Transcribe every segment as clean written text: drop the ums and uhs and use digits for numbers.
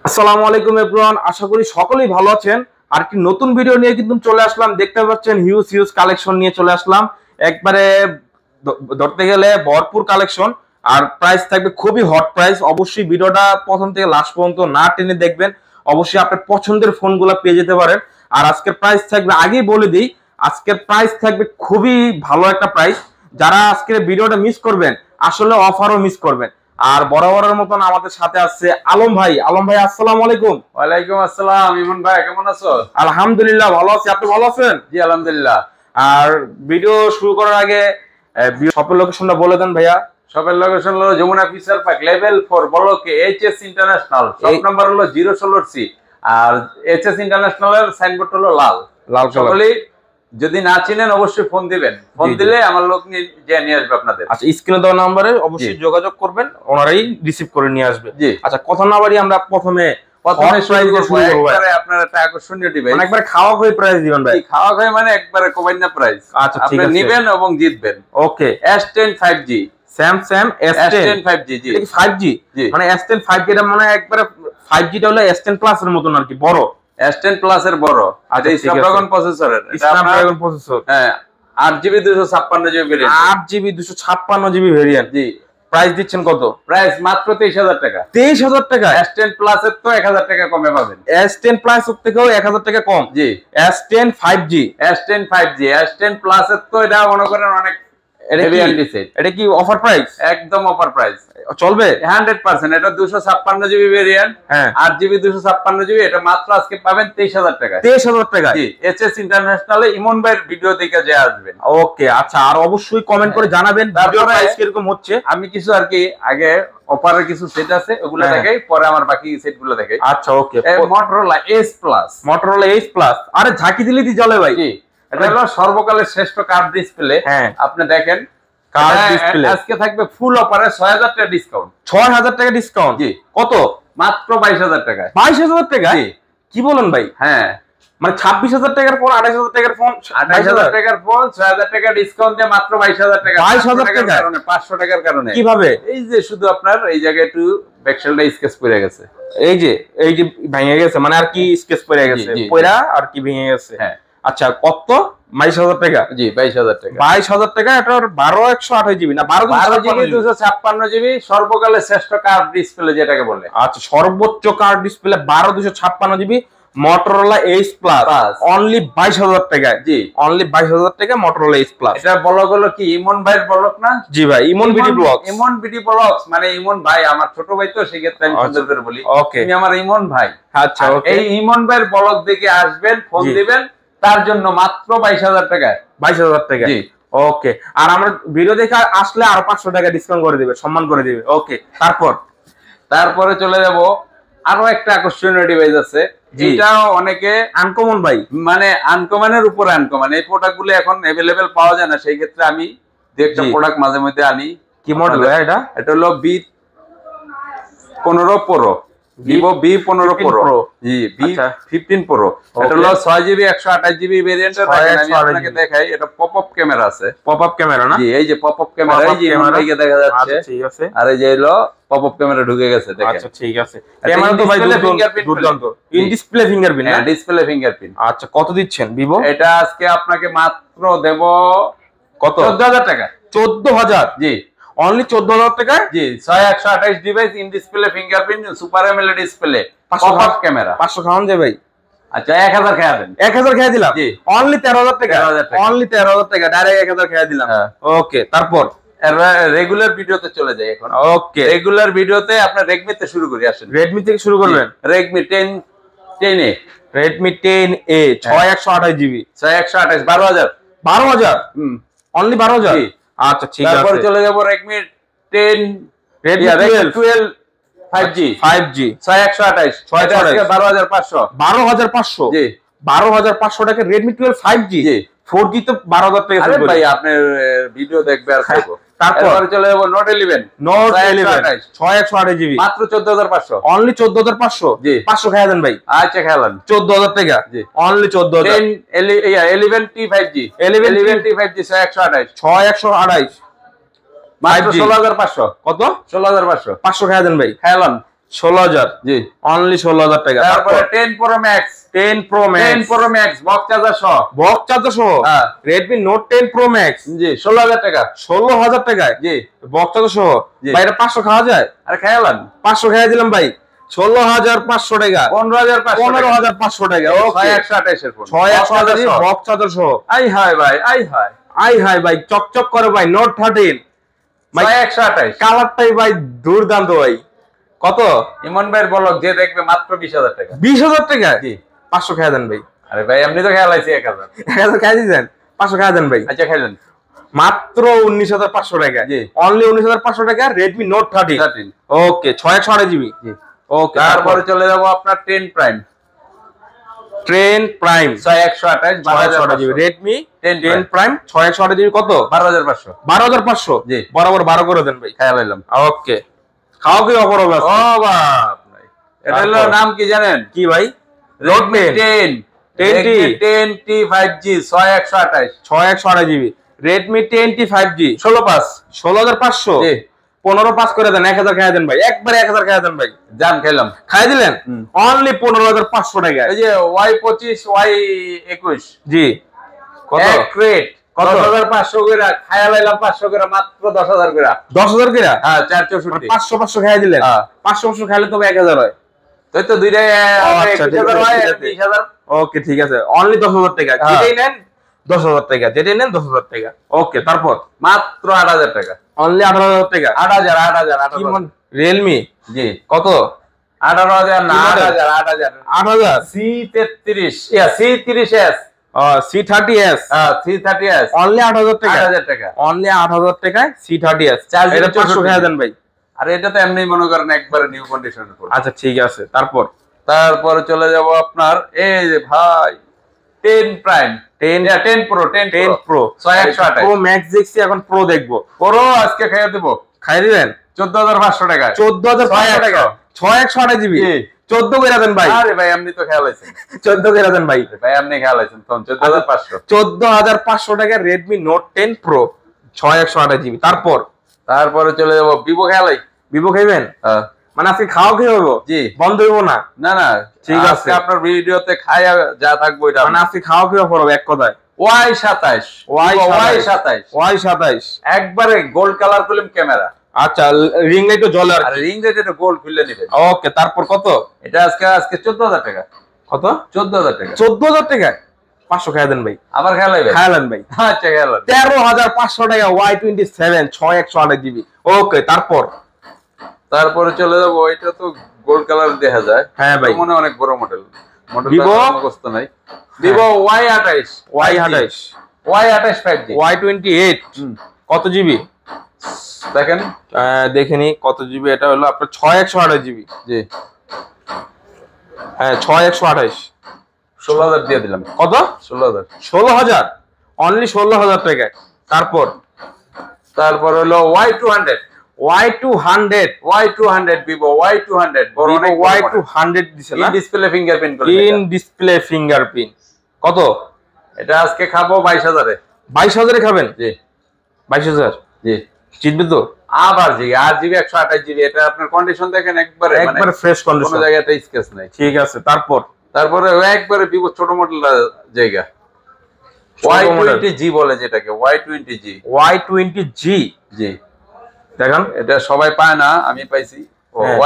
আসসালামু আলাইকুম এভরিওয়ান, আশা করি সকলেই ভালো আছেন। আর কি নতুন ভিডিও নিয়ে কিন্তু চলে আসলাম। দেখতে পাচ্ছেন হিউজ কালেকশন নিয়ে চলে আসলাম। একবারে ধরতে গেলে ভরপুর কালেকশন, আর প্রাইস থাকবে খুবই হট প্রাইস। অবশ্যই ভিডিওটা প্রথম থেকে লাস্ট পর্যন্ত না টেনে দেখবেন, অবশ্যই আপনার পছন্দের ফোনগুলো পেয়ে যেতে পারেন। আর আজকের প্রাইস থাকবে, আগেই বলে দিই, আজকের প্রাইস থাকবে খুবই ভালো একটা প্রাইস। যারা আজকের ভিডিওটা মিস করবেন, আসলে অফারও মিস করবেন। আর বরাবরের মতন আমাদের সাথে আছে আলম ভাই। আলম ভাই, আসসালামু আলাইকুম। ওয়ালাইকুম আসসালাম। ইমন ভাই, কেমন আছো? আলহামদুলিল্লাহ ভালো আছি, আপনি ভালো আছেন? জি আলহামদুলিল্লাহ। আর ভিডিও শুরু করার আগে শপের লোকেশনটা বলে দেন ভাইয়া। শপের লোকেশন হলো যমুনা ফিচার পার্ক লেভেল 4 বলকে এইচএস ইন্টারন্যাশনাল। শপ নাম্বার হলো 016C। আর এইচএস ইন্টারন্যাশনাল এর সাইনবোর্ড হলো লাল কালার। যদি না চিনেন অবশ্যই ফোন দিবেন, ফোন দিলে আমার লোক নিয়ে আসবে আপনাদের। আচ্ছা, স্ক্রিনে দেওয়া নম্বরে অবশ্যই যোগাযোগ করবেন, ওনারাই রিসিভ করে নিয়ে আসবে। জি আচ্ছা, কথা না বাড়ি আমরা প্রথমে আপনার একটা আকর্ষণীয় ডিভাইস, মানে একবার খাওয়া হয়ে প্রাইস দিবেন ভাই। খাওয়া হয়ে মানে একবারে কোবাইনা প্রাইস। আচ্ছা ঠিক আপনি আছে, নেবেন এবং জিতবেন। ওকে। S10 5G, Samsung S10 5G। জি 5G, মানে S10 5G এর মানে একবারে 5G টা হলো S10 প্লাস এর মতন আর কি, বড় S10 প্লাস এর বড়। আচ্ছা, স্ন্যাপড্রাগন প্রসেসরের, স্ন্যাপড্রাগন প্রসেসর। হ্যাঁ, 8GB 256GB variant. 8GB 256GB variant. জি। প্রাইস দিচ্ছেন কত? প্রাইস মাত্র 23,000 টাকা। 23,000 টাকা। S10 প্লাস এর তো 1,000 টাকা কমে পাবেন। S10 প্লাস এর থেকেও 1,000 টাকা কম। জি। S10 5G, S10 5G, S10 plus এর তো এটা মনে করেন অনেক হেভি অ্যান্টিসেট। এটা কি অফার প্রাইস? একদম অফার প্রাইস, চলবে 100%। এটা 256GB ভেরিয়েন্ট, 8GB 256GB। এটা মাত্র আজকে পাবেন 23,000 টাকা। 23,000 টাকা। জি, এইচএস ইন্টারন্যাশনালে ইমন ভাইয়ের ভিডিও দেখে যে আসবেন। ওকে, আচ্ছা। আর অবশ্যই কমেন্ট করে জানাবেন ভিডিও প্রাইস কিরকম হচ্ছে। আমি কিছু আর কি আগে অফারের কিছু সেট আছে, ওগুলো দেখাই, পরে আমার বাকি সেটগুলো দেখাই। আচ্ছা ওকে। Motorola S Plus, Motorola S Plus। আরে ঝাঁকি দিলে দি জ্বলে ভাই। জি, এটা হলো সর্বকালের শ্রেষ্ঠ কার্ভ ডিসপ্লে। হ্যাঁ, আপনি দেখেন কার্ভ ডিসপ্লে আজকে থাকবে ফুল অফারে 6,000 টাকা ডিসকাউন্ট। 6,000 টাকা ডিসকাউন্ট। জি। কত? মাত্র 22,000 টাকা। 22,000 টাকা? জি। কি বলেন ভাই? হ্যাঁ, মানে 26,000 টাকার ফোন, 28,000 টাকার ফোন, 28,000 টাকার ফোন 6,000 টাকা ডিসকাউন্ট দিয়ে মাত্র 22,000 টাকা। 22,000 টাকার কারণে 500 টাকার কারণে। কিভাবে? এই যে শুধু আপনার এই জায়গায় একটু ব্যাকশেলটা স্কেচ পড়ে গেছে। এই যে ভেঙে গেছে, মানে আর কি স্কেচ পড়ে গেছে, পড়া আর কি ভেঙে গেছে। হ্যাঁ। আচ্ছা, কত? 22,000 টাকা। জি, 22,000 টাকা। 22,000 টাকা। এটা 12/128GB না 12GB 256GB সর্বকালের শ্রেষ্ঠ কার্ভ ডিসপ্লে যেটাকে বলে। আচ্ছা, সর্বোচ্চ curve display 12/256GB Motorola H Plus, only 22,000 টাকায়। জি, অনলি 22,000 টাকা Motorola H Plus। এটা ব্লগ হলো কি ইমন ভাইয়ের ব্লগ না? জি ভাই, ইমন বিডি ব্লগস। ইমন বিডি ব্লগস মানে ইমন ভাই আমার ছোট ভাই, তো সেই ক্ষেত্রে আমি সুন্দর করে বলি ওকে, তুমি আমার ইমন ভাই। আচ্ছা ওকে। এই ইমন ভাইয়ের ব্লগ দেখে আসবেন, ফোন দিবেন, তার জন্য মাত্র 22,000 টাকা। 22,000 টাকা। জি ওকে। আর আমরা ভিডিও দেখে আসলে আরো 500 টাকা ডিসকাউন্ট করে দিবে, সম্মান করে দিবে। ওকে, তারপরে চলে যাব আরো একটা আকর্ষণীয় ডিভাইস আছে। এটাও অনেকে আনকমন ভাই, মানে আনকমনের উপরে আনকমন। এই প্রোডাক্টগুলো এখন अवेलेबल পাওয়া যায় না, সেই ক্ষেত্রে আমি দুই একটা প্রোডাক্ট মাঝে মধ্যে আনি। কি মডেল এটা? এটা হলো B15 Pro, Vivo B15 Pro। জি, B15 Pro। এটা হলো 6GB 128GB ভেরিয়েন্টের। আমি আপনাকে দেখাই, এটা পপআপ ক্যামেরা আছে। পপআপ ক্যামেরা না? জি, এই যে পপআপ ক্যামেরা, এই যে এদিকে দেখা যাচ্ছে। আচ্ছা ঠিক আছে। আর এই যে হলো পপআপ ক্যামেরা ঢুকে গেছে, দেখেন। আচ্ছা ঠিক আছে। ক্যামেরা তো ভাই দুর্দান্ত। In display fingerprint. হ্যাঁ, ডিসপ্লে ফিঙ্গারপ্রিন্ট। আচ্ছা, কত দিচ্ছেন ভিভো? এটা আজকে আপনাকে মাত্র দেব কত? 14,000 টাকা। 14,000? জি, অনলি 14,000 টাকা। জি, 6128 device, in display fingerprint, super MLED display, popup camera. 500 খাওয়ান যায় ভাই? আচ্ছা, 1,000 খেয়া দেন। 1,000 খেয়ে দিলাম। জি, অনলি 13,000 টাকা। 13,000 টাকা। অনলি 13,000 টাকা, ডাইরেক্ট 1,000 খেয়ে দিলাম। ওকে, তারপর রেগুলার ভিডিওতে চলে যাই এখন। ওকে, রেগুলার ভিডিওতে আপনার Redmi তে শুরু করি। আসেন, Redmi থেকে শুরু করবেন। Redmi 10A, Redmi 10A 6128GB, 6128, 12,000। 12,000? Only 12,000? জি। আচ্ছা ঠিক আছে। তারপর চলে যাব Redmi 12 5G, 6128, 12,500। 12,500? জি, 12,500 টাকা Redmi 12 5G। জি। 4G তো 12,000 টাকা। আরে ভাই, আপনার ভিডিও দেখবে আর খাবো। তারপর চলে যাব Note 11, 6128GB, মাত্র 14,500। অনলি 14,500? জি। 500 খাইয়া দেন ভাই। আচ্ছা, খেলান 14,000 টাকা। জি, only 14,000। 11T 5G, 11T 5G 6128, 6128, মাত্র 16,500। কত? 16,500। 500 খাইয়া দেন ভাই। খেলান 16,000 জি অনলি 16,000 টাকা। তারপরে 10 Pro Max 10 Pro Max 10 Pro Max box charger সহ বক্স চার্জার সহ হ্যাঁ Redmi Note 10 Pro Max জি 16,000 টাকা 16,000 টাকায় জি বক্স চার্জার সহ জি। ভাই এটা 500 খাওয়া যায়? আরে খাইলাম 500 খাইয়া দিলাম ভাই 16,500 টাকা 15,500 টাকা ওকে 6128 এর ফোন 6128 বক্স চার্জার সহ আই হাই ভাই আই হাই আই হাই ভাই চকচক করে ভাই Note 13 ভাই 6128 কালারটাই ভাই দুর্দান্ত ভাই। কত? ইমন ভাইয়ের বলক যে দেখবে মাত্র 20,000 টাকা 20,000 টাকা জি 500 খাইয়া দেন ভাই। আরে ভাই আপনি তো খেলাইছি 1000 1000 খাইয়া দিয়েছেন 500 খাইয়া দেন ভাই। আচ্ছা খাইলেন মাত্র 19,500 টাকা জি অনলি 19,500 টাকা Redmi Note 13 ওকে 628 জিবি জি ওকে। তারপরে চলে যাব আপনার 10 Prime 10 Prime 6128 GB Redmi 10 Prime 628 GB কত? 12,500 12,500 জি বরাবর 12 করে দেন ভাই। খাইলাম ওকে খাওয়া কি অফার হবে? ও বাপ নাই এটা হলো নাম কি জানেন? কি ভাই? Redmi 10 10T 10T 5G 6128 628 GB Redmi 10T 5G 16,500 জি 15,500 করে দেন 1,000 খাইয়া দেন ভাই একবারে 1,000 খাইয়া দেন ভাই। জান খেলাম খাইয়া দিলেন অনলি 15,500 টাকা। এই যে Y25 Y21 জি কত? এক রেট কত? 10,500 করে খাইয়া লাইলাম 500 করে মাত্র 10,000 করে 10,000 করে হ্যাঁ 464 500 খাইয়া দিলেন হ্যাঁ 500 খাইলে তবে 1,000 হয়। তাই তো দুইটাই আচ্ছা, ঠিক 21,000 হয় আছে, ঠিক আছে। 20,000 ওকে ঠিক আছে অনলি 10,000 টাকা হ্যাঁ। যেটাই নেন 10,000 টাকা যেটাই নেন 10,000 টাকা ওকে। তারপর মাত্র 8,000 টাকা অনলি 18,000 টাকা 8,000 কি মন Realme জি কত? 18,000 না কি model? 8,000 8,000 C33 ইয়া C30s C30s হ্যাঁ C30s অনলি 8,000 টাকা 8,000 টাকা অনলি 8,000 টাকায় C30s Charge এটা 500 64 খাইয়া দেন ভাই। আর এটা তো এমনি মনে করেন একবারে নিউ কন্ডিশনের ফোন। আচ্ছা ঠিক আছে তারপর তারপরে চলে যাব আপনার এই যে ভাই 10 Prime 10 Pro 10 Pro 6128 Pro Max দেখছি এখন Pro দেখবো Pro আজকে খাইয়ে দেব খাই দিবেন 14,500 টাকা 14,500 টাকা 628 জিবি জি 14 করে দেন ভাই আরে ভাই আপনি তো খেলাইছেন 14 করে দেন ভাই ভাই আপনি খেলাইছেন তখন 14,500 14,500 টাকা Redmi Note 10 Pro 628 জিবি। তারপরে চলে যাব Vivo খেলাই Vivo খাইবেন হ্যাঁ মানে আজকে খাওয়া কি হবে? জি বন্ধ হইব না? না না ঠিক আছে। আজকে আপনার ভিডিওতে খায়া যা থাকবে এটা মানে আজকে খাওয়া কি অফার হবে এক কথায়? Y27 Y27 একবারে গোল্ড কালার ফিল্ম ক্যামেরা আচ্ছা রিং লাইট তো জ্বলে আর আর রিং লাইট এটা গোল্ড খুলে নেবে ওকে। তারপর কত? এটা আজকে 14,000 টাকা কত? 14,000 টাকা 14,000 টাকায় 500 খাইয়া দেন ভাই। আবার খেলাইবে খাইলেন ভাই আচ্ছা খেলাম 13,500 টাকা Y27 6128 জিবি ওকে। তারপরে চলে যাব এটা তো গোল্ড কালার দেখা যায় হ্যাঁ ভাই মনে অনেক বড় মডেল Vivo? মুখস্থ নাই Vivo Y28 Y28 Y28 5G Y28 কত জিবি দেখেন দেখেনি কত জিবি এটা হলো আপনার 6128 জিবি জি হ্যাঁ 6128 16,000 দিয়ে দিলাম কত? 16,000 অনলি 16,000 টাকায়। তারপর হলো Y200 Vivo Y200 বড় অনেক Y200 দিছে না? ইন ডিসপ্লে ফিঙ্গারপ্রিন্ট করে ইন ডিসপ্লে ফিঙ্গারপ্রিন্ট কত? এটা আজকে খাবো 22,000 এ 22,000 এ খাবেন? জি 22,000 জি জিতবে তো? আবার জি 8GB 128GB এটা আপনার কন্ডিশন দেখেন একবারে ফ্রেশ কন্ডিশন কোনো জায়গাতে স্কেচ নাই ঠিক আছে। তারপরে একবারে Vivo ছোট মডেল জায়গা Y20G বলে যেটাকে Y20G জি দেখেন এটা সবাই পায় না আমি পাইছি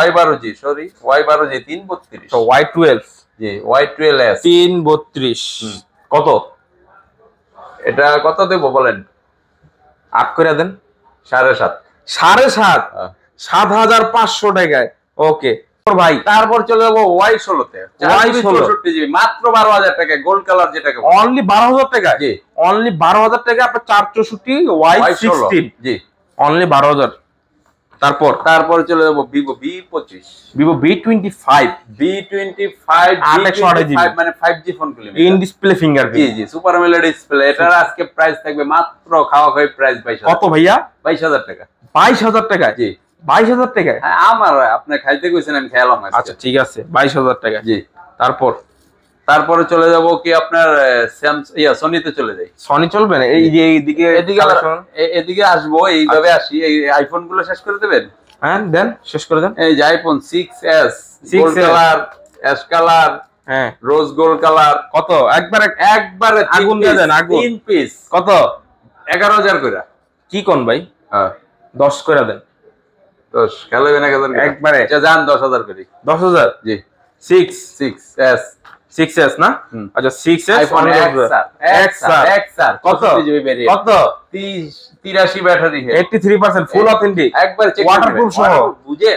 Y12G সরি Y12G 332 তো Y12 জি Y12s 332 কত? এটা কত দেব বলেন 8 করে দেন 7.5 7,500 টাকায় ওকে ভাই। তারপর চলে যাবো Y16 তে Y64GB মাত্র 12,000 টাকা গোল্ড কালার যেটাকে অনলি 12,000 টাকা জি অনলি 12,000 টাকা আপনার 464 Y16 জি অনলি 12,000। তারপর চলে যাবো Vivo V25 Vivo V25 মানে 5G phone in display fingerprint G super AMOLED display এটার আজকে প্রাইস থাকবে মাত্র খাওয়া খাওয়া প্রাইস 22,000 কত ভাইয়া? 22,000 টাকা 22,000 টাকা জি 22,000 টাকা হ্যাঁ আমার আপনি খাইতে কইছেন আমি খেলাম আচ্ছা ঠিক আছে 22,000 টাকা জি তারপরে চলে যাব কি আপনার সনিতে চলে যাই সনি চলবে না এই যে এদিকে এদিকে আসবো এইভাবে আসি এই আইফোন গুলো শেষ করে দেবেন হ্যাঁ দেন, শেষ করে দেন। এই যে iPhone 6s gold 6s colour, ash colour, হ্যাঁ রোজ গোল্ড কালার, কত? একবারে আগুন দিয়ে দেন, আগুন। 3 পিস কত? 11,000 করে। কি কোন ভাই? হ্যাঁ 10 করে দেন 10 খেলাবেন 1,000 করে একবারে। আচ্ছা যান 10,000 করে। 10,000 জি 6s 6s না? আচ্ছা 6s আইফোন XR কত? কত? 83 ব্যাটারি, 83% ফুল অথেন্টিক, একবার চেক ওয়াটারপ্রুফ সহ, বুঝে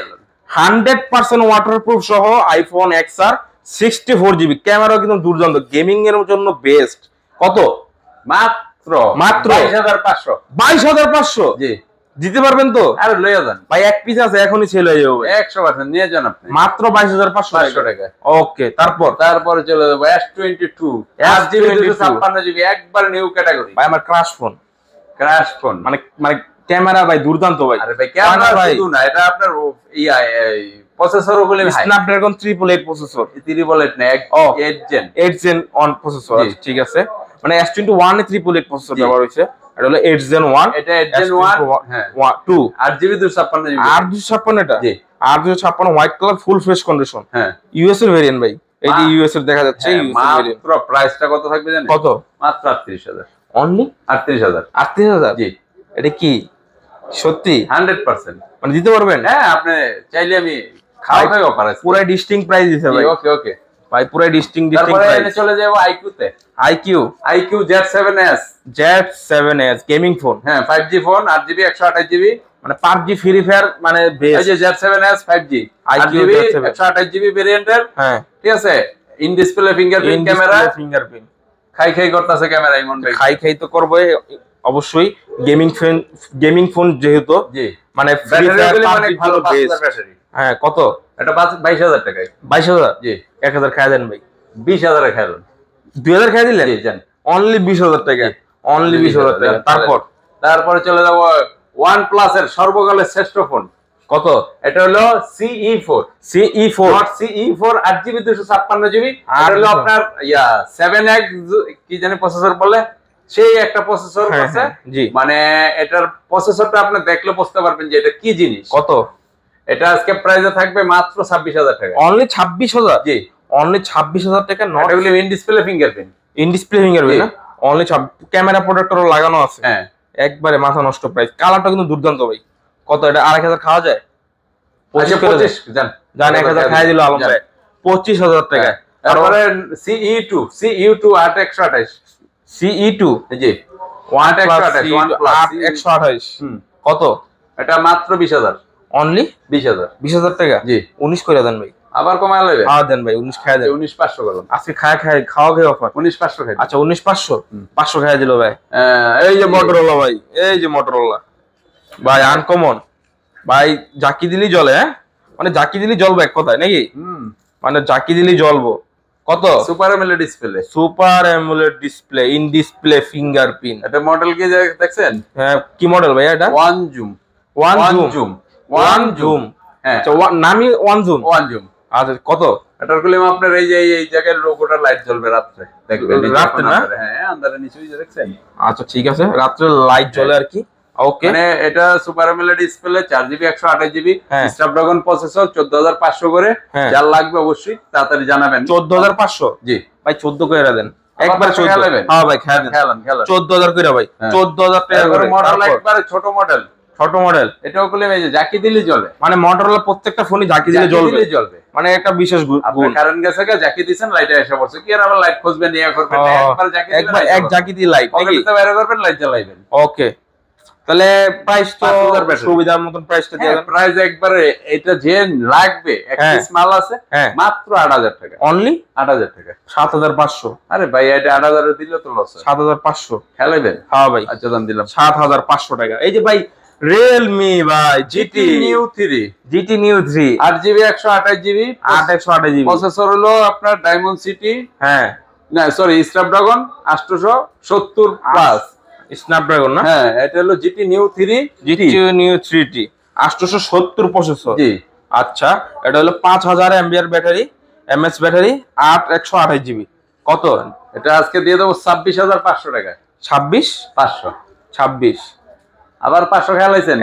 100% ওয়াটারপ্রুফ সহ আইফোন XR 64GB, ক্যামেরাও কিন্তু দুর্দান্ত, গেমিং এর জন্য বেস্ট। কত? মাত্র 22,500। 22,500 জি দিতে পারবেন তো? আরে লইয়া যান, ভাই এক পিস আছে, এখনই সেল হয়ে যাবে 100% নিয়ে যান আপনি, মাত্র 22,500 টাকা। ওকে, তারপরে চলে যাবো S22 8GB 256GB, একবার নিউ ক্যাটাগরি। ভাই আমার ক্রাশ ফোন, ক্র্যাশ ফোন মানে ক্যামেরা ভাই দুর্দান্ত ভাই। আরে ভাই ক্যামেরা শুধু না, এটা আপনার প্রসেসর গুলো স্ন্যাপড্রাগন 888 প্রসেসর, 888 না 8 জেন 8 জেন 1 প্রসেসর, ঠিক আছে। মানে S21 এ 888 প্রসেসর ব্যবহার হয়েছে, এটা হলো 8 জেন 1, এটা 8 জেন 1 হ্যাঁ 2 8GB 256GB, আর 256 এটা, জি আর 256 white colour full fresh condition, হ্যাঁ ইউএস এর ভেরিয়েন্ট ভাই, এই যে ইউএস এর দেখা যাচ্ছে, ইউএস এর ভেরিয়েন্ট। মাত্র প্রাইসটা কত থাকবে জানেন? কত? মাত্র 38,000, অনলি 38,000। 38,000? জি এটা কি সত্যি 100%? মানে দিতে পারবেন? হ্যাঁ আপনি চাইলে আমি খাওয়াই অফার আছে, পুরো ডিস্টিং প্রাইস দিতে ভাই। ওকে ওকে ভাই পুরো ডিস্টিং তারপরে প্রাইস। এনে চলে যাব আইকিউ তে, আইকিউ Z7s গেমিং ফোন, হ্যাঁ 5G ফোন, 8GB 128GB, মানে PUBG ফ্রি ফায়ার মানে বেস্ট। এই যে Z7s 5G 8GB 128GB ভেরিয়েন্টের, হ্যাঁ ঠিক আছে, in display fingerprint camera, fingerprint খাই করতেছে ক্যামেরা, ইমন ভাই খাই তো করবে অবশ্যই, গেমিং ফোন যেহেতু, জি মানে ব্যাটারি অনেক ভালো, 5,000 ব্যাটারি। হ্যাঁ কত? এটা 22,000 টাকায়। 22,000? জি 1,000 খাই দেন ভাই। 20,000 এ খেলেন, 2,000 খাই দিলেন? জি জান, অনলি 20,000 টাকা, অনলি 20,000 টাকা। তারপরে চলে যাব OnePlus এর সর্বকালের শ্রেষ্ঠ ফোন। কত? এটা হলো CE4 not CE4 8GB 256GB, এটা হলো আপনার 7X কি জানি প্রসেসর বলে, সেই একটা প্রসেসর আছে, মানে এটার প্রসেসরটা আপনি দেখলে বুঝতে পারবেন যে এটা কি জিনিস। কত? এটা আজকে প্রাইসে থাকবে মাত্র 26,000 টাকা। অনলি 26,000? জি অনলি 26,000 টাকা। নট এগুলো ইন ডিসপ্লে ফিঙ্গারপ্রিন্ট, না? অনলি ক্যামেরা প্রোটেক্টরও লাগানো আছে, হ্যাঁ একবারে মাথা নষ্ট প্রাইস। কালারটা কিন্তু দুর্দান্ত ভাই। কত এটা? 2,500 খাওয়া যায়? 25 জান 1,000 খাই দিল আলম ভাই, 25,000 টাকা। তারপরে CE2 8/128 CE2 জি 8/128 কত? এটা মাত্র 20,000, অনলি 20,000 টাকা। জি 19 করে দেন ভাই, আবার কমায় লইবে? হ্যাঁ দেন ভাই, 19 খাই দেন। 19,500 করুন আজকে খাওয়া অফার 19,500 খাই। আচ্ছা 19,500 500 খাই দিল ভাই। এই যে মোটরোলা ভাই, এই যে মোটরোলা ভাই, আনকমন ভাই, জাকি দিলি জ্বলে, হ্যাঁ মানে জাকি দিলি জ্বলবে এক কথায় নাকি? মানে জাকি দিলি জ্বলবো। কত? Super AMOLED display, in display fingerprint. এটা মডেল কি দেখছেন? হ্যাঁ কি মডেল ভাই এটা? ওয়ান জুম হ্যাঁ নামই ওয়ান জুম। আচ্ছা কত? এটার গুলো আপনার এই যে এই জায়গায় লোগোটা লাইট জ্বলবে রাত্রে, দেখবেন রাত্রে না? হ্যাঁ আন্ধারে নিচে দেখছেন। আচ্ছা ঠিক আছে, রাত্রে লাইট জ্বলে আর কি। ওকে, মানে এটা super AMOLED display, 4GB 128GB, Snapdragon processor, 14,500 করে। যার লাগবে অবশ্যই তাড়াতাড়ি জানাবেন। 14,500? জি ভাই 14 করে দেন একবার। 14? হ্যাঁ ভাই খেলেন 14,000 করে ভাই, 14,000 টাকা করে। মডেল একবারে ছোট মডেল, এটাও বলে এই যে জাকি দিলে জ্বলে, মানে মোটরোলা প্রত্যেকটা ফোনই জাকি দিলে জ্বলবে, মানে একটা বিশেষ গুণ। কারেন্ট গেছে জাকি দিবেন, লাইট এসে পড়ছে, কি আর আবার লাইট খুঁজবেন, ইয়া করবেন না, একবার জাকি দিবেন, এক জাকি দিয়ে লাইট নাকি বাইরে করবেন, লাইট জ্বালাইবেন। ওকে, তাহলে প্রাইস তো সুবিধার মতন প্রাইসটা দিয়ে দেন। প্রাইস একবারে এটা যে লাগবে, এক পিস মাল আছে মাত্র 8,000 টাকা, অনলি 8,000 টাকা। 7,500? আরে ভাই এটা 8,000 এ দিলে তো লস। 7,500 খেলাইবেন? হ্যাঁ ভাই, আচ্ছা দাম দিলাম 7,500 টাকা। এই যে ভাই Realme ভাই GT Neo 3 8GB 128GB processor হলো আপনার ডায়মন্ড সিটি, হ্যাঁ না সরি স্ন্যাপড্রাগন 870 প্লাস স্ন্যাপড্রাগন না? হ্যাঁ এটা হলো GT Neo 3T 870 প্রসেসর। জি আচ্ছা, এটা হলো 5,000 mAh battery, MS battery, 128GB। কত? এটা আজকে দিয়ে দেবো 26,500 টাকা। 26,500? 26 আবার 500 খেলাইছেন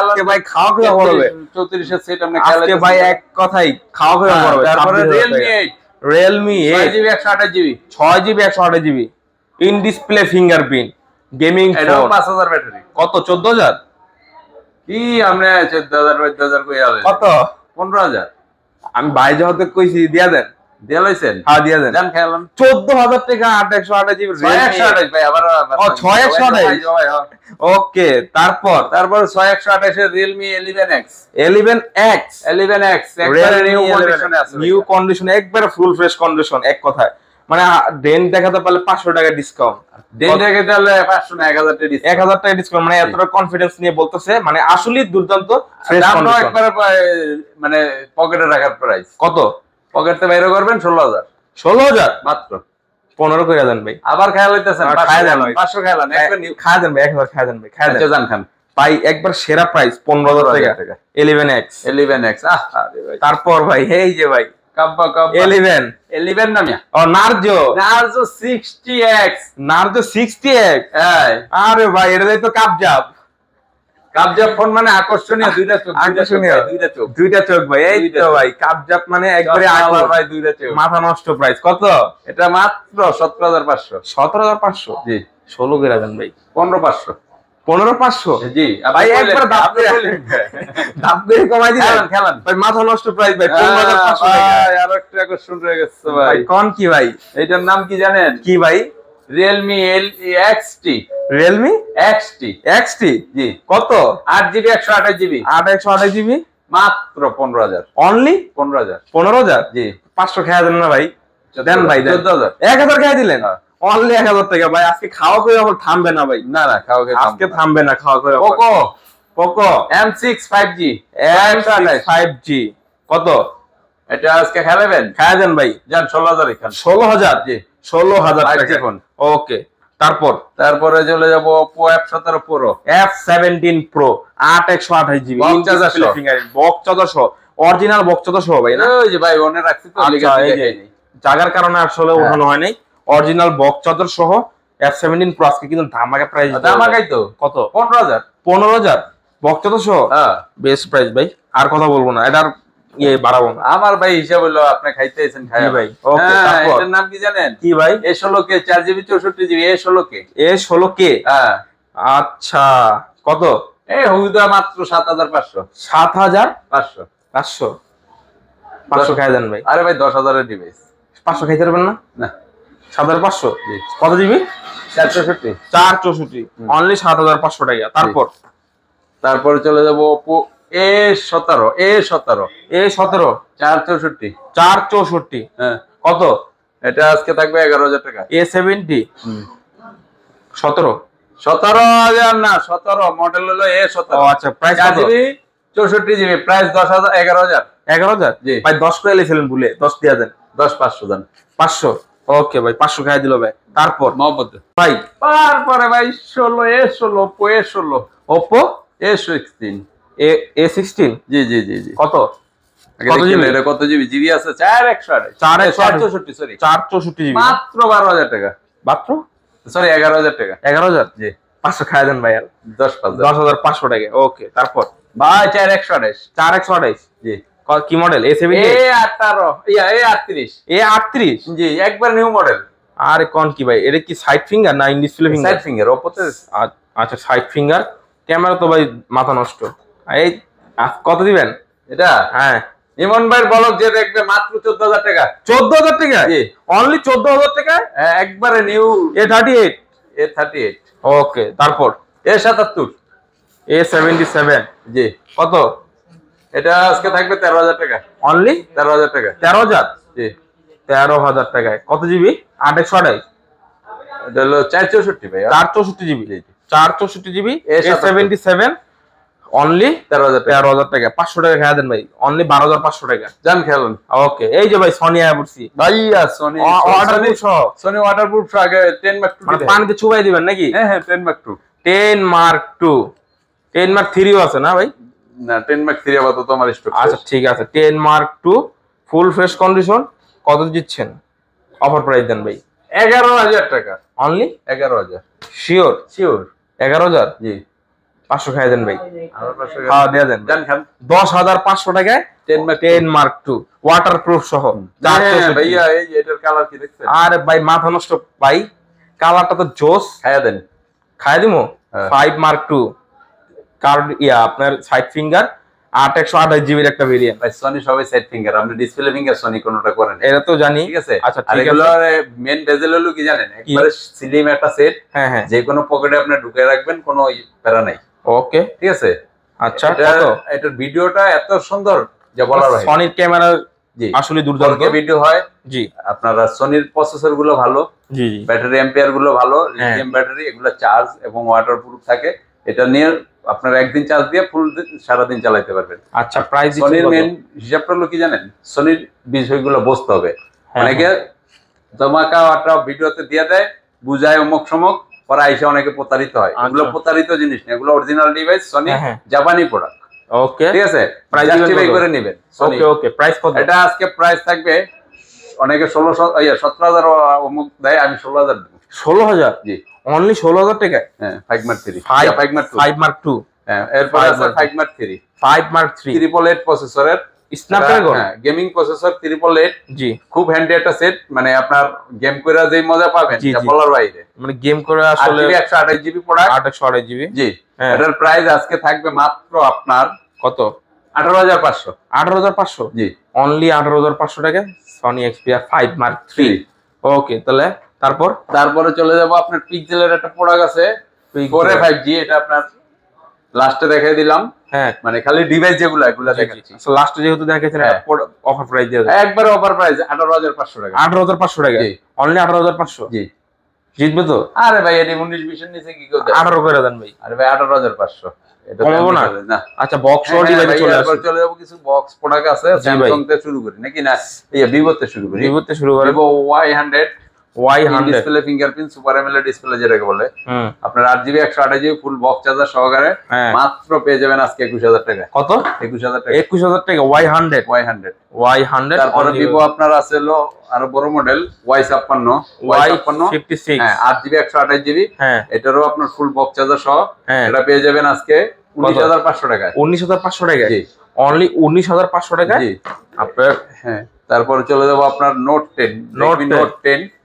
আজকে ভাই খাওয়া খাওয়া পড়বে 34 এর সেট আপনি আজকে ভাই এক কথাই খাওয়া খাওয়া পড়বে। তারপরে Realme 8 6GB 128GB 6GB 128GB in display fingerprint gaming এটা ফোন 5000 ব্যাটারি কত 14000 কি আপনি 14000 12000 কই আলে কত 15000 আমি ভাই যহতে কইছি দিয়া দেন দিয়া লইছেন হ্যাঁ দিয়া দেন জান খেলাম 14000 টাকা 8128GB 6128 ভাই আবার ও 6128 ওকে তারপর 6128 এর Realme 11X 11X 11X একবারে নিউ কন্ডিশনে আছে নিউ কন্ডিশন একবারে ফুল ফ্রেশ কন্ডিশন এক কথায় মানে ডেন্ট দেখাতে পারলে 500 টাকা ডিসকাউন্ট ডেন্ট দেখাতে পারলে 500 না 1000 টাকা ডিসকাউন্ট 1000 টাকা ডিসকাউন্ট মানে এতটা কনফিডেন্স নিয়ে বলতেছে মানে আসলেই দুর্দান্ত ফ্রেশ কন্ডিশন একবারে মানে পকেটে রাখার প্রাইস কত পকেটে বাইরে করবেন 16000 মাত্র 15 কইরা দেন ভাই আবার খেয়াল হইতাছেন খায় দেন ভাই 500 খেলান একবার নিউ খায় দেন ভাই 1000 খায় দেন ভাই খায় দেন জান খান ভাই একবার সেরা প্রাইস 15000 টাকা 11X 11X আরে ভাই তারপর ভাই এই যে ভাই কাব্বা 11 নামিয়া ও নার্জো 60X 60X এই আরে ভাই এটা তো কাবজাব ফোন মানে আকর্ষণীয় দুইটা চোখ দুইটা চোখ ভাই এই তো ভাই কাবজাব মানে একবারে আলাদা ভাই দুইটা চোখ মাথা নষ্ট প্রাইস কত এটা মাত্র 17500 17500 জি 16 করে দেন ভাই 15500 15500 জি ভাই একবার দাম করে কমাই দিলেন খেলান ভাই মাথা নষ্ট প্রাইস ভাই 15500 টাকা আর একটা আকর্ষণ রয়ে গেছে ভাই কোন কি ভাই এটার নাম কি জানেন কি ভাই Realme XT Realme XT জি কত 8GB 128GB 128GB মাত্র 15000 অনলি 15000 জি 500 খেয়া দেন না ভাই দেন ভাই 14000 1000 খেয়া দিলেন অনলি 1000 টাকা ভাই আজকে খাওয়া করে আবার থামবে না ভাই না খাওয়া করে আজকে থামবে না খাওয়া করে পোকো M6 5G 5G কত এটা আজকে খেলাবেন খেয়া দেন ভাই জান 16000 এখান 16000 জি 16000 টাকা ফোন ওকে তারপরে চলে যাব Oppo F17 Pro F17 Pro 8128GB box 1400 original box 1400 ভাই না ওই যে ভাই ওনে রাখছি তো লিখে দেখাইনি জায়গার কারণে আসলে ওঠানো হয় নাই অরিজিনাল বক্স 1400 সহ F17 Pro আজকে কিন্তু ধামাকা প্রাইস ধামাকাই তো কত 15000 বক্স 1400 হ্যাঁ বেস্ট প্রাইস ভাই আর কথা বলবো না এটার বাড়াবো না আমার ভাই হিসাব হলো আপনি খাইতেছেন খাই ভাই ওকে তারপর এটার নাম কি জানেন কি ভাই A16K 4GB 64GB A16K হ্যাঁ আচ্ছা কত এই হুদা মাত্র 7500 500 খাই দেন ভাই আরে ভাই 10000 এর ডিভাইস 500 খাইতে পারবেন না না 7500 জি কত জিবি 464 অনলি 7500 টাকা তারপর চলে যাব Oppo A17 464 হ্যাঁ কত এটা আজকে থাকবে 11000 টাকা A70 17000 না 17 মডেল হলো A17 ও আচ্ছা প্রাইস কত 64GB প্রাইস 11000 জি ভাই 10 করে লিখলেন ভুলে 10 দিয়া দেন 500 দেন 500 ওকে ভাই 500 খাই দিল ভাই তারপর মোহাম্মদ ভাই তারপরে ভাই 16 Oppo A16 A16 জি কত কত জিবি আছে 464 সরি 464 জিবি মাত্র 12000 টাকা মাত্র সরি 11000 টাকা 11000 জি 500 খাই দেন ভাই আর 10500 টাকা ওকে তারপর ভাই 4x28 জি কি মডেল A7 A38 জি একবার নিউ মডেল আরে কোন কি ভাই এটা কি সাইড ফিঙ্গার না in display finger side finger ওপোতে আচ্ছা সাইড ফিঙ্গার ক্যামেরা তো ভাই মাথা নষ্ট এই কত দিবেন এটা হ্যাঁ ইমন ভাই বলক যে দেখবে মাত্র 14000 টাকা 14000 টাকা জি অনলি 14000 টাকা একবারে নিউ A38 ওকে তারপর A77 A77 জি কত এটা আজকে থাকবে 13000 টাকা অনলি 13000 টাকা 13000 জি 13000 টাকায় কত জিবি 828 এটা হলো 464 ভাই 464 জিবি 464 জিবি A77 অনলি 13000 টাকা 500 টাকা খাওয়া দেন ভাই অনলি 12500 টাকা জান খেলুন ওকে এই যে ভাই সোনি আইবুরসি ভাইয়া সোনি ওয়াটারপ্রুফ আগে 10 মার্ক 2 মানে পানিতে চুবাই দিবেন নাকি হ্যাঁ 10 মার্ক 2 10 মার্ক 3 ও আছে না ভাই না 10 মার্ক 3 আপাতত আমার স্টক আচ্ছা ঠিক আছে 10 মার্ক 2 ফুল ফ্রেশ কন্ডিশন কত দিচ্ছেন অফার প্রাইস দেন ভাই 11000 টাকা অনলি 11000 শিওর 11000 জি 500 খাই দেন ভাই, আবার 500 খাওয়া দিয়ে দেন জান খান 10,500 টাকায় 10 মার্ক 2 ওয়াটারপ্রুফ সহ। ভাইয়া এই এটার কালার কি দেখছেন? আরে ভাই মাথা নষ্ট ভাই, কালারটা তো জোস। খাইয়া দেন, খাই দিমু 5 মার্ক 2 কার্ড আপনার সাইড ফিঙ্গার 8 জিবির একটা ভেরিয়েন্ট। ভাই সনি সবাই সাইড ফিঙ্গার, আপনি ডিসপ্লে ফিঙ্গার সনি কোনটা করেন? এটা তো জানি, ঠিক আছে। আচ্ছা আর ঠিক এগুলো আছে। মেন বেজেল হলো কি জানেন, একবারে স্লিম একটা সেট, হ্যাঁ হ্যাঁ, যে কোনো পকেটে আপনি ঢুকে রাখবেন, কোনো প্যারা নাই। ওকে ঠিক আছে। আচ্ছা, এটার ভিডিওটা এত সুন্দর যে বলার বাইরে। সনির ক্যামেরা জি আসলে দুর্দান্ত ভিডিও হয়। জি, আপনারা সনির প্রসেসর গুলো ভালো, জি জি, ব্যাটারি এম্পিয়ার গুলো ভালো, লিথিয়াম ব্যাটারি, এগুলো চার্জ এবং ওয়াটারপ্রুফ থাকে। এটা নিয়ে আপনারা একদিন চার্জ দিয়ে ফুল সারাদিন চালাতে পারবেন। আচ্ছা প্রাইস সনির মেন হিসাবটা হলো কি জানেন, সনির বিষয়গুলো বুঝতে হবে। অনেকে জমাকা আটা ভিডিওতে দিয়ে দেয়, বুঝায় অমুক সমক, পরে আইসা অনেকে প্রতারিত হয়। এগুলো প্রতারিত জিনিস না, এগুলো অরিজিনাল ডিভাইস, সনি জাপানি প্রোডাক্ট। ওকে ঠিক আছে, প্রাইস জাস্টিফাই করে নেবেন। ওকে ওকে, প্রাইস কত? এটা আজকে প্রাইস থাকবে, অনেকে 17,000 অমুক দেয়, আমি 16,000 দেব। 16,000? জি, অনলি 16,000 টাকা? হ্যাঁ 5 মার্ক 3, 5 মার্ক 2। হ্যাঁ, এরপর আছে 5 মার্ক 3, 5 মার্ক 3 888 প্রসেসরের স্ন্যাপড্রাগন, হ্যাঁ গেমিং প্রসেসর 888। জি, খুব হ্যান্ডি একটা সেট, মানে আপনার গেম করে যে মজা পাবেন জি, যা জি। বলার বাইরে। মানে গেম করে আসলে 128 জিবি প্রোডাক্ট, 128 জিবি। জি। হ্যাঁ, এটার প্রাইস আজকে থাকবে মাত্র আপনার কত? 18,500। 18,500? জি, অনলি 18,500 টাকা সনি এক্সপিরিয়া 5 মার্ক 3। ওকে, তাহলে তারপরে চলে যাব আপনার পিক্সেলের একটা প্রোডাক্ট আছে, Core 5G। এটা আপনার লাস্টে দেখাই দিলাম। হ্যাঁ, মানে খালি ডিভাইস যেগুলো এগুলো দেখাচ্ছি। সো লাস্টে যেহেতু দেখাইছেন অফার প্রাইস দিয়ে দেন। একবারে অফার প্রাইস 18,500 টাকা। 18,500 টাকা? জি, অনলি 18,500? জি। জিতবে তো? আরে ভাই এটি 19-20 এর নিচে কি করতে? 18 করে দেন ভাই। আরে ভাই 18,500, এটা কমাবো না? না। আচ্ছা, বক্স সহ ডিভাইসে চলে আসবে। চলে যাব কিছু বক্স প্রোডাক্ট আছে। স্যামসাং তে শুরু করি নাকি না, এই ভিভো তে শুরু করি। ভিভোতে শুরু করে Vivo Y100 Y100 display fingerprint super MLED display যেটাকে বলে। আপনার 8GB 128GB full box charger সহকারে মাত্র পেয়ে যাবেন আজকে 21,000 টাকা। কত? 21,000 টাকা। 21,000 টাকা Y100। তারপরে ভিভো আপনার আছে হলো আরো বড় মডেল Y56, হ্যাঁ 8GB 128GB। হ্যাঁ, এটারও আপনার ফুল বক্স চার্জার সহ এটা পেয়ে যাবেন আজকে 19,500 টাকা। 19,500 টাকা? জি, অনলি 19,500 টাকা। জি আপনার হ্যাঁ। তারপরে চলে যাব আপনার note 10,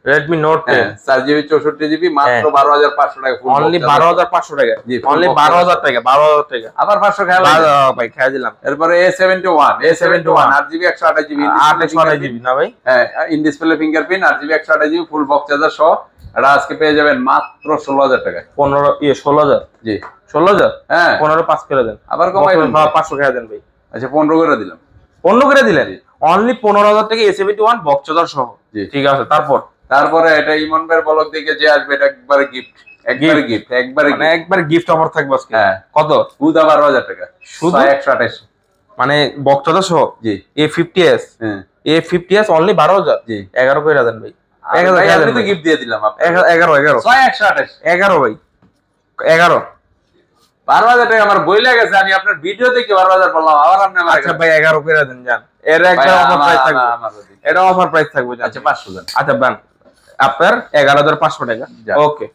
Redmi Note 10 4GB 64GB মাত্র 12,500 টাকা। অনলি 12,500 টাকা? জি, অনলি 12,000 টাকা? 12,000 টাকা আবার 500 খেয়াল ভাই, খেয়ে দিলাম। এরপরে A71 8GB 128GB 828GB না ভাই? হ্যাঁ, in display fingerprint 8GB 128GB full box charger সহ এটা আজকে পেয়ে যাবেন মাত্র 16,000 টাকা। 16,000? জি, 16,000? হ্যাঁ 15 5 করে দেন। আবার কমাই 500 খেয়ে দেন ভাই। আচ্ছা 15 করে দিলাম। 15 করে দিলেন? অনলি 15,000 টাকা A71 বক্স চার্জার সহ। জি, ঠিক আছে। তারপরে এটা ইমন ভাইয়ের ব্লগ থেকে যে আসবে এটা একবারে গিফট, একবারে গিফট অফার থাকবে আজকে। হ্যাঁ, কত? শুধু 12,000 টাকা, শুধু 128। মানে বক্স চার্জার সহ? জি, A50s। হ্যাঁ A50s অনলি 12,000? জি, 11 করে দেন ভাই। 11 আমি তো গিফট দিয়ে দিলাম আপনাকে। 11 128 11 ভাই, 11 12,000 টাকা আমার বই লেগেছে। আমি আপনার ভিডিও দেখে 12,000 বললাম, আবার আপনি আমার আচ্ছা ভাই 11 করে দেন জান। এর একটা অফার প্রাইস থাকবে, এটা অফার প্রাইস থাকবে। আচ্ছা 500 দেন। আচ্ছা বান, আপনার 11,500 টাকা। ওকে,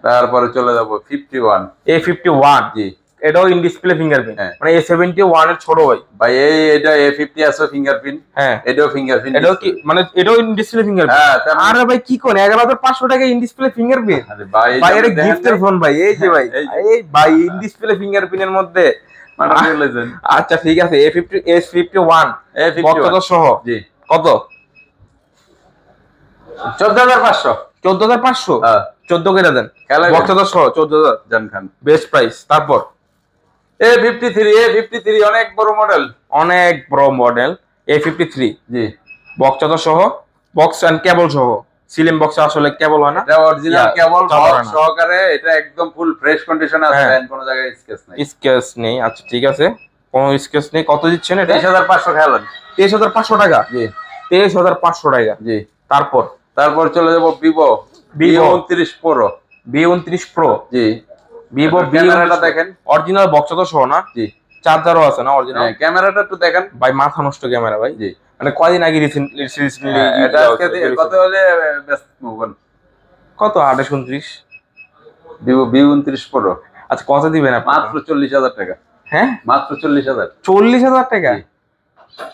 তারপরে চলে যাব 51 A51। জি, এটাও ইন ডিসপ্লে ফিঙ্গারপ্রিন্ট, মানে A71 এর ছোট ভাই। ভাই এটা A50 আছে ফিঙ্গারপ্রিন্ট। হ্যাঁ, এটাও ফিঙ্গারপ্রিন্ট। এটাও কি মানে এটাও ইন ডিসপ্লে ফিঙ্গারপ্রিন্ট? হ্যাঁ। আরে ভাই কি কোন 11,500 টাকা ইন ডিসপ্লে ফিঙ্গারপ্রিন্ট? আরে ভাই এটা গিফটের ফোন ভাই। এই যে ভাই, এই ভাই ইন ডিসপ্লে ফিঙ্গারপ্রিন্টের মধ্যে আচ্ছা ঠিক আছে। S51 বক্স সহ। জি, কত? 14,500। 14,500? 14 করে দেন। বক্স সহ 14,000 জান খান, বেস্ট প্রাইস। তারপর A53 অনেক বড় মডেল, A53 জি, বক্স সহ, বক্স এন্ড কেবল সহ। সিলিম বক্সে আসলে কেবল হয় না, এটা অরিজিনাল কেবল বক্স সহকারে। এটা একদম ফুল ফ্রেশ কন্ডিশনে আছে, কোনো জায়গায় স্কেচ নেই। আচ্ছা ঠিক আছে, কোনো স্কেচ নেই। কত দিচ্ছেন এটা? 23,500 খেলেন। 23,500 টাকা? জি, 23,500 টাকা। জি, তারপর চলে যাব Vivo V29 Pro। V29 Pro? জি, ভিভো ক্যামেরাটা দেখেন, অরিজিনাল বক্স তো সহ না? জি, চার্জারও আছে না অরিজিনাল? হ্যাঁ, ক্যামেরাটা একটু দেখেন ভাই, মাথা নষ্ট ক্যামেরা ভাই। জি, মানে কয়দিন আগে রিসেন্টলি এটা আজকে কত হলে বেস্ট মোবাইল? কত? 28-29 ভিভো V29 Pro। আচ্ছা কত দিবেন আপনি? মাত্র 40,000 টাকা। হ্যাঁ মাত্র 40,000। 40,000 টাকা?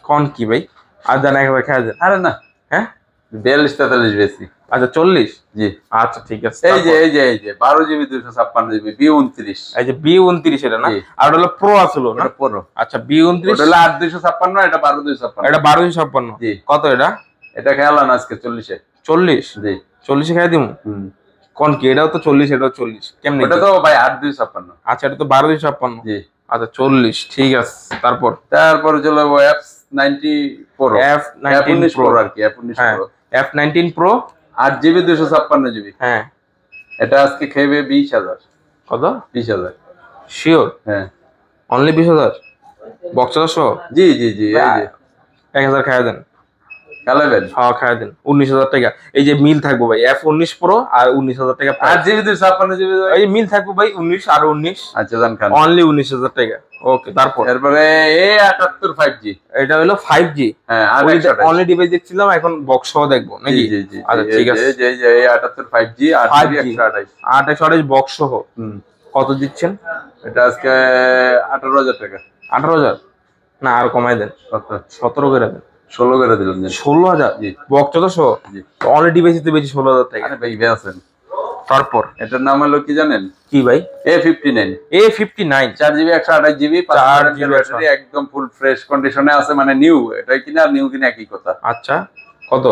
কোন কি ভাই? আর জানা একবার খেয়ে যান। আরে না, হ্যাঁ 42-43 বেশি। আচ্ছা 40। জি আচ্ছা ঠিক আছে। এই যে 12 জিবি 256 জিবি B29। এই যে B29 এটা না, আর ওটা হলো প্রো আসলো না? এটা প্রো। আচ্ছা B29 ওটা হলো 8-256, এটা 12-256। এটা 1256। জি কত এটা? এটা খেয়ালাম আজকে 40 এ। 40? জি 40 খেয়ে দিমু। কোন কি? এটাও তো 40, এটাও 40। কেমনে? ওটা তো ভাই 8-256। আচ্ছা এটা তো 1256। জি আচ্ছা 40 ঠিক আছে। তারপর চলে যাবো F90 Pro। F19 Pro আর কি, F19 Pro। F19 Pro 8 GB 256 GB. হ্যাঁ এটা আজকে খেয়ে 20,000। কত? 20,000 শিওর? হ্যাঁ অনলি 20,000 বক্সটা সহ? জি এই যে 1000 খাইয়া দেন। খেলাবেন? হ্যাঁ খাইয়া দেন। 19,000 টাকা। এই যে মিল থাকবো ভাই, F19 Pro আর 19,000 টাকা। 8 জিবি 256 জিবি এই মিল থাকবো ভাই 19 আর 19। আচ্ছা জান খান, অনলি 19,000 টাকা। ওকে তারপর এরপরে A78 5G। এটা হলো 5G। হ্যাঁ অনলি ডিভাইস দেখছিলাম, এখন বক্স সহ দেখবো নাকি? জি আচ্ছা ঠিক আছে। এই যে A78 5G 8 জিবি 128। 28 বক্স সহ কত দিচ্ছেন? এটা আজকে 18,000 টাকা। 18,000 না আর কমাই দেন। কত? 17 করে দেন। 16 করে দিলাম। 16,000? জি বক্স তো সহ? জি অনলি ডিভাইস দিতে বেশি 16,000 টাকা। আরে ভাই বেয়াছেন। তারপর এটার নাম হলো কি জানেন? কি ভাই? A59। 4 GB 128 GB 4 GB battery, একদম ফুল ফ্রেশ কন্ডিশনে আছে, মানে নিউ। এটা কিনা আর নিউ কিনা একই কথা। আচ্ছা কত?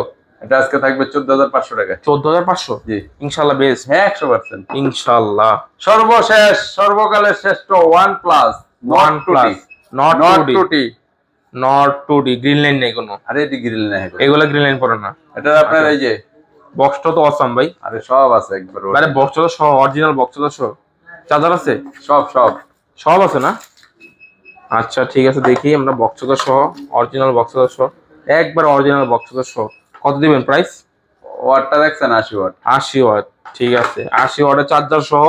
এটা আজকে থাকবে 14,500 টাকা। 14,500? জি ইনশাআল্লাহ বেশ। হ্যাঁ 100%। ইনশাআল্লাহ। সর্বশেষ সর্বকালের শ্রেষ্ঠ OnePlus Nord 2T। Not Nord 2D। 2T। Not 2D green line নেই কোনো? আরে এটি গ্রিল না, এগুলা গ্রিন লাইন পড়ে না। এটা আপনার এই যে বক্সটা তো অসাম ভাই। আরে সব আছে একবার। মানে বক্সটা তো সহ, অরিজিনাল বক্সটা সহ। চার্জার আছে? সব আছে না? আচ্ছা ঠিক আছে, দেখি আমরা বক্সটা সহ, অরিজিনাল বক্সটা সহ, একবার অরিজিনাল বক্সটা সহ। কত দিবেন প্রাইস? ওয়াটটা দেখছেন? 80 ওয়াট। 80 ওয়াট ঠিক আছে। 80 ওয়াটের চার্জার সহ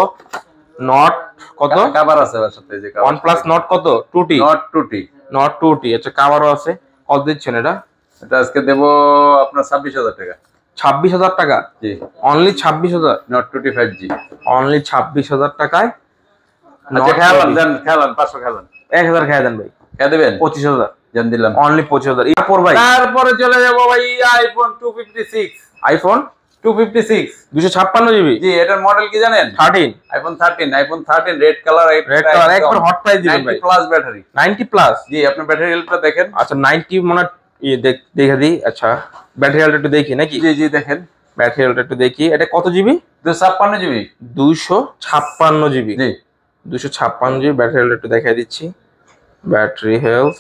নট কত? কভার আছে এর সাথে। যে OnePlus নট কত? 2T। Nord 2T। Not 2T আচ্ছা কভারও আছে। কত দিচ্ছেন এটা? এটা আজকে দেব আপনার 26,000 টাকা। 26,000 টাকা? জি only 26,000? Nord 2T 5G only 26,000 টাকায়। আচ্ছা খেলান দেন, খেলান 500 খেলান। 1000 খাই দেন ভাই। কে দিবেন? 25,000 জান দিলাম। অনলি 25,000। এরপর ভাই তারপরে চলে যাব ভাই iPhone 256। IPhone 256 256 GB? জি এটার মডেল কি জানেন? 13। iPhone 13 red colour. একবার হট প্রাইস দিবেন ভাই। 90 প্লাস ব্যাটারি। 90 প্লাস? জি আপনি ব্যাটারি হেলথটা দেখেন। আচ্ছা 90 মানে দেখে দিই। আচ্ছা ব্যাটারি হেলথ একটু দেখি নাকি? জি দেখেন ব্যাটারি হেলথ একটু দেখি। এটা কত জিবি? 256 জিবি। 256 জিবি? জি 256 জিবি ব্যাটারি হেলথ একটু দেখাই দিচ্ছি। ব্যাটারি হেলথ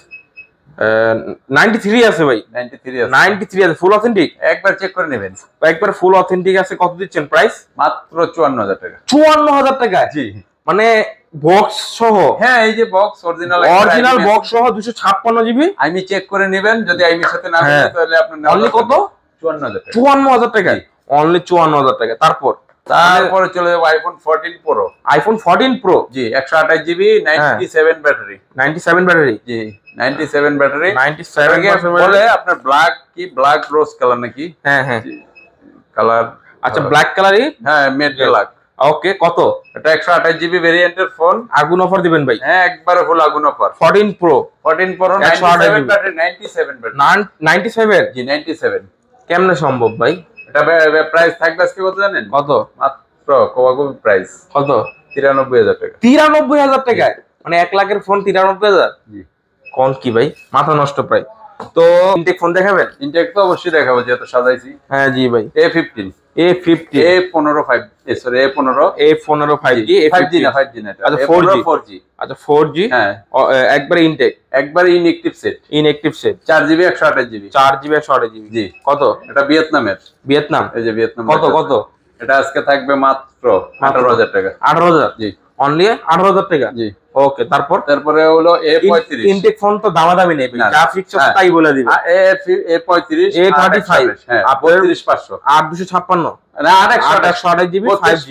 93 আছে ভাই। 93 আছে। 93 আছে ফুল অথেন্টিক? একবার চেক করে নেবেন। একবার ফুল অথেন্টিক আছে। কত দিচ্ছেন প্রাইস? মাত্র 54,000 টাকা। 54,000 টাকা? জি মানে বক্স সহ? হ্যাঁ এই যে বক্স অরিজিনাল বক্স সহ 256 জিবি। আমি চেক করে নেবেন, যদি আইমির সাথে না মিলে তাহলে আপনার অনলি কত? 54,000 টাকা। 54,000 টাকা? অনলি 54,000 টাকা। তারপরে চলে যাবো iPhone 14 Pro। iPhone 14 Pro জি 128 জিবি 97 ব্যাটারি। 97 ব্যাটারি? জি 97 ব্যাটারি। 97 বলে আপনার ব্ল্যাক রোজ কালার নাকি? হ্যাঁ কালার। আচ্ছা ব্ল্যাক কালারই? হ্যাঁ মেট ব্ল্যাক। ওকে কত? এটা 128 জিবি ভেরিয়েন্টের ফোন। আগুন অফার দিবেন ভাই? হ্যাঁ একবারে ফুল আগুন অফার। 14 Pro 97 battery. 97 ব্যাটারি। 97? জি 97। কেমনে সম্ভব ভাই? এটা প্রাইস থাকবে আজকে কত জানেন? কত? মাত্র কোয়াগো প্রাইস কত? 93,000 টাকা। 93,000 টাকায়? মানে 1 লাখের ফোন 93,000? জি কোন কি ভাই, মাথা নষ্ট প্রায়। তো ইনটেক ফোন দেখাবেন? ইনটেক তো অবশ্যই দেখাবো, যেহেতু সাজাইছি। হ্যাঁ জি ভাই। A15 A15 A15 5G 5G না এটা। আচ্ছা 4G। আচ্ছা 4G হ্যাঁ একবারে ইনটেক, একবারে inactive set 4 GB 128 GB 4 GB 128 GB. জি কত? এটা ভিয়েতনামের। ভিয়েতনাম? এই যে ভিয়েতনাম। কত? এটা আজকে থাকবে মাত্র 18,000 টাকা। 18,000? জি অনলি 18,000 টাকা? জি ওকে তারপরে হলো A35। ইনটেক ফোন তো দামাদামি নেই, যা ফিক্স আছে তাই বলে দিবেন। A35 A35 হ্যাঁ 32,500 8256 না 128 জিবি 5G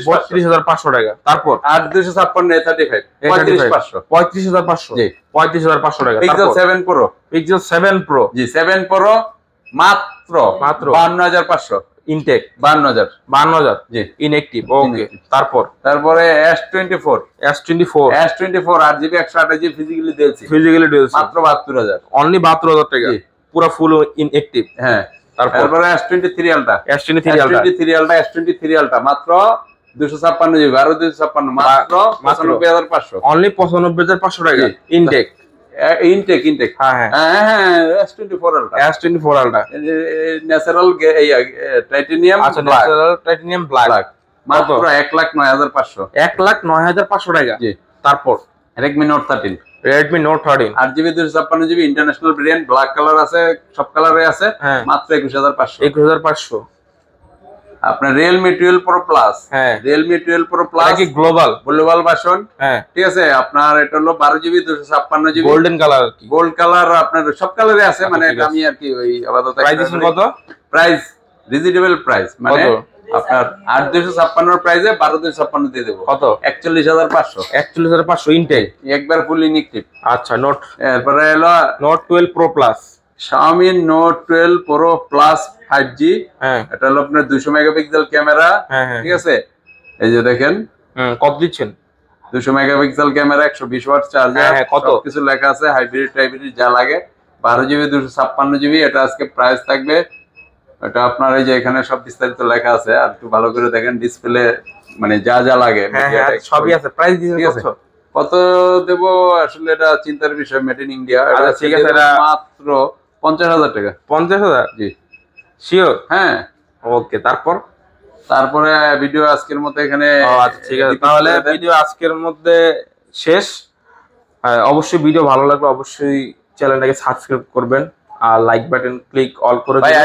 32,500 টাকা। তারপর 8256 A35 35,500 35,500 জি 35,500 টাকা। Pixel 7 Pro Pixel 7 Pro জি 7 Pro মাত্র 52,500 ইনটেক 52,000। 52,000 জি ইনঅ্যাক্টিভ। ওকে, তারপরে S24 S24 8GB 128GB physically দিয়েছি ফিজিক্যালি ডুয়েল মাত্র 72,000। অনলি 72,000 টাকা, জি। পুরো ফুল ইনঅ্যাক্টিভ। হ্যাঁ, তারপরে S23 আলট্রা মাত্র 256GB, আরো 256 মাত্র 95,500। অনলি 95,500 টাকা ইনটেক। ইনটেক হ্যাঁ S24 ultra S24 ultra natural titanium আচ্ছা, ন্যাচারাল টাইটেনিয়াম ব্ল্যাক মাত্র 1,09,500। 1,09,500 টাকা। জি। তারপর Redmi Note 13 Redmi Note 13 8GB 256GB international variant, black colour আছে, সব কালারে আছে, হ্যাঁ। মাত্র 21,500। 21,500। আপনার Realme 12 Pro Plus, হ্যাঁ। Realme 12 Pro এটা Plus কি গ্লোবাল? Global version. হ্যাঁ, ঠিক আছে, আপনার এটা হলো 12GB 256GB গোল্ডেন কালার কি? গোল্ড কালার, আপনার সব কালারে আছে, মানে ঠিক এটা আছে। আমি আর কি ওই আপাতত প্রাইস দিচ্ছেন কত? প্রাইস রিজনেবল প্রাইস, মানে কত? আপনার 8,256 এর প্রাইসে 12,256 দিয়ে দেবো। কত? 41,500 41,500 ইনটেক। একবার ফুল ইনএক্টিভ। আচ্ছা, নোট এরপরে হলো Note 12 Pro Plus। Xiaomi Note 12 Pro Plus 5G, হ্যাঁ এটা হলো আপনার 200 মেগাপিক্সেল ক্যামেরা। হ্যাঁ হ্যাঁ। ঠিক আছে, এই যে দেখেন কত দিচ্ছেন? 200 মেগাপিক্সেল ক্যামেরা, 120 ওয়াট চার্জার, হ্যাঁ, কত? কিছু লেখা আছে, হাইব্রিড টাইব্রিড যা লাগে, 12GB 256GB। এটা আজকে প্রাইস থাকবে, এটা আপনার এই যে এখানে সব বিস্তারিত লেখা আছে, আর একটু ভালো করে দেখেন ডিসপ্লে, মানে যা যা লাগে হ্যাঁ হ্যাঁ, সবই আছে। প্রাইস দিচ্ছেন ঠিক আছে। কত? কত দেব আসলে এটা চিন্তার বিষয়, মেড ইন ইন্ডিয়া। আচ্ছা, ঠিক আছে, এটা মাত্র 50,000 টাকা। 50,000? জি শিওর? হ্যাঁ। ওকে, তারপরে ভিডিও আজকের মতো এখানে। আচ্ছা, ঠিক আছে, তাহলে ভিডিও আজকের মধ্যে শেষ। অবশ্যই ভিডিও ভালো লাগলে অবশ্যই চ্যানেলটাকে সাবস্ক্রাইব করবেন আর লাইক বাটন ক্লিক অল করে দিবেন।